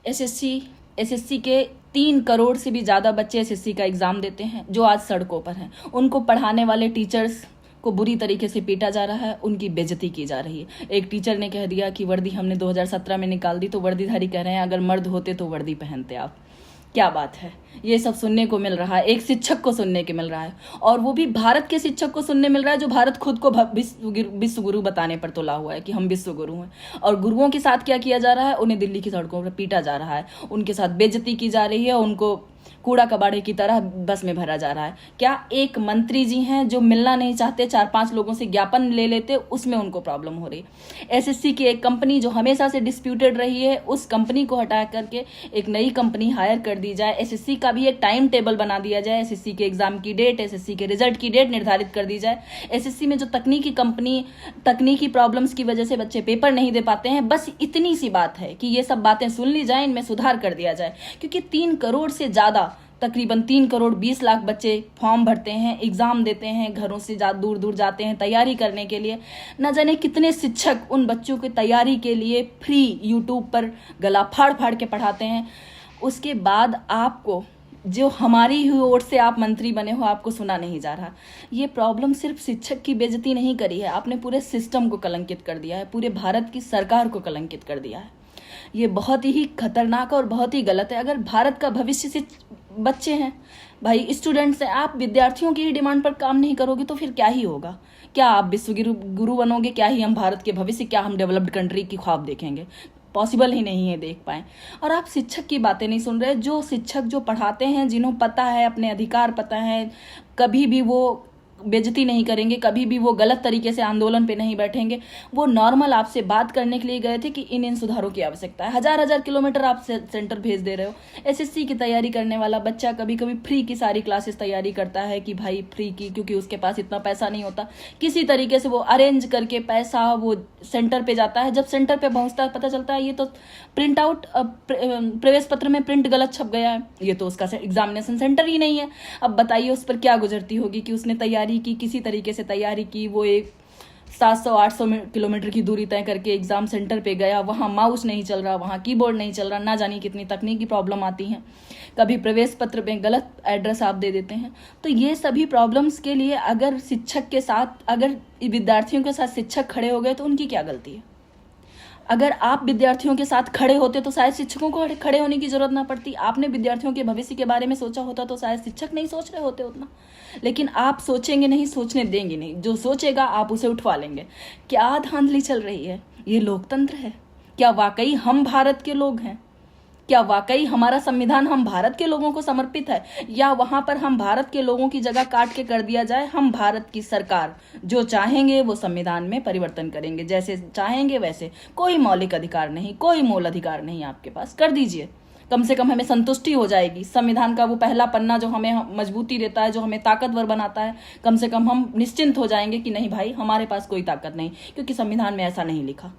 SSC के 3 करोड़ से भी ज़्यादा बच्चे एसएससी का एग्ज़ाम देते हैं जो आज सड़कों पर हैं। उनको पढ़ाने वाले टीचर्स को बुरी तरीके से पीटा जा रहा है, उनकी बेइज्जती की जा रही है। एक टीचर ने कह दिया कि वर्दी हमने 2017 में निकाल दी, तो वर्दीधारी कह रहे हैं अगर मर्द होते तो वर्दी पहनते आप। क्या बात है, ये सब सुनने को मिल रहा है, एक शिक्षक को सुनने को मिल रहा है, और वो भी भारत के शिक्षक को सुनने मिल रहा है जो भारत खुद को विश्व गुरु बताने पर तुला हुआ है कि हम विश्व गुरु हैं। और गुरुओं के साथ क्या किया जा रहा है, उन्हें दिल्ली की सड़कों पर पीटा जा रहा है, उनके साथ बेइज्जती की जा रही है, उनको कूड़ा कबाड़े की तरह बस में भरा जा रहा है। क्या एक मंत्री जी हैं जो मिलना नहीं चाहते, 4-5 लोगों से ज्ञापन ले लेते, उसमें उनको प्रॉब्लम हो रही। एसएससी की एक कंपनी जो हमेशा से डिस्प्यूटेड रही है, उस कंपनी को हटा करके एक नई कंपनी हायर कर दी जाए। एसएससी का भी एक टाइम टेबल बना दिया जाए, एसएससी के एग्जाम की डेट, एसएससी के रिजल्ट की डेट निर्धारित कर दी जाए। एसएससी में जो तकनीकी प्रॉब्लम्स की वजह से बच्चे पेपर नहीं दे पाते हैं, बस इतनी सी बात है कि ये सब बातें सुन ली जाए, इनमें सुधार कर दिया जाए। क्योंकि 3 करोड़ से ज़्यादा, तकरीबन 3 करोड़ 20 लाख बच्चे फॉर्म भरते हैं, एग्ज़ाम देते हैं, घरों से दूर दूर जाते हैं तैयारी करने के लिए। न जाने कितने शिक्षक उन बच्चों की तैयारी के लिए फ्री यूट्यूब पर गला फाड़ फाड़ के पढ़ाते हैं। उसके बाद आपको, जो हमारी ही ओर से आप मंत्री बने हो, आपको सुना नहीं जा रहा। ये प्रॉब्लम सिर्फ शिक्षक की बेइज्जती नहीं करी है, आपने पूरे सिस्टम को कलंकित कर दिया है, पूरे भारत की सरकार को कलंकित कर दिया है। ये बहुत ही खतरनाक और बहुत ही गलत है। अगर भारत का भविष्य से बच्चे हैं भाई, स्टूडेंट्स हैं, आप विद्यार्थियों की ही डिमांड पर काम नहीं करोगे तो फिर क्या ही होगा? क्या आप विश्व गुरु बनोगे? क्या ही हम भारत के भविष्य, क्या हम डेवलप्ड कंट्री की ख्वाब देखेंगे? पॉसिबल ही नहीं है देख पाए। और आप शिक्षक की बातें नहीं सुन रहे। जो शिक्षक जो पढ़ाते हैं, जिन्हों पता है, अपने अधिकार पता है, कभी भी वो बेइज्जती नहीं करेंगे, कभी भी वो गलत तरीके से आंदोलन पे नहीं बैठेंगे। वो नॉर्मल आपसे बात करने के लिए गए थे कि इन सुधारों की आवश्यकता है। हजार किलोमीटर आप सेंटर भेज दे रहे हो। एसएससी की तैयारी करने वाला बच्चा कभी कभी फ्री की सारी क्लासेस तैयारी करता है कि भाई फ्री की, क्योंकि उसके पास इतना पैसा नहीं होता। किसी तरीके से वो अरेंज करके पैसा वो सेंटर पे जाता है। जब सेंटर पे पहुंचता है पता चलता है ये तो प्रिंट आउट, प्रवेश पत्र में प्रिंट गलत छप गया है, ये तो उसका एग्जामिनेशन सेंटर ही नहीं है। अब बताइए उस पर क्या गुजरती होगी कि उसने तैयारी की, किसी तरीके से तैयारी की, वो एक 700-800 किलोमीटर की दूरी तय करके एग्जाम सेंटर पे गया, वहाँ माउस नहीं चल रहा, वहाँ कीबोर्ड नहीं चल रहा, ना जाने कितनी तकनीकी प्रॉब्लम आती हैं। कभी प्रवेश पत्र में गलत एड्रेस आप दे देते हैं। तो ये सभी प्रॉब्लम्स के लिए अगर शिक्षक के साथ, अगर विद्यार्थियों के साथ शिक्षक खड़े हो गए तो उनकी क्या गलती है? अगर आप विद्यार्थियों के साथ खड़े होते तो शायद शिक्षकों को खड़े होने की जरूरत ना पड़ती। आपने विद्यार्थियों के भविष्य के बारे में सोचा होता तो शायद शिक्षक नहीं सोच रहे होते उतना। लेकिन आप सोचेंगे नहीं, सोचने देंगे नहीं। जो सोचेगा आप उसे उठवा लेंगे। क्या धांधली चल रही है? ये लोकतंत्र है? क्या वाकई हम भारत के लोग हैं? क्या वाकई हमारा संविधान हम भारत के लोगों को समर्पित है, या वहां पर हम भारत के लोगों की जगह काट के कर दिया जाए? हम भारत की सरकार जो चाहेंगे वो संविधान में परिवर्तन करेंगे, जैसे चाहेंगे वैसे। कोई मौलिक अधिकार नहीं, कोई मूल अधिकार नहीं आपके पास, कर दीजिए। कम से कम हमें संतुष्टि हो जाएगी। संविधान का वो पहला पन्ना जो हमें मजबूती देता है, जो हमें ताकतवर बनाता है, कम से कम हम निश्चिंत हो जाएंगे कि नहीं भाई, हमारे पास कोई ताकत नहीं, क्योंकि संविधान में ऐसा नहीं लिखा।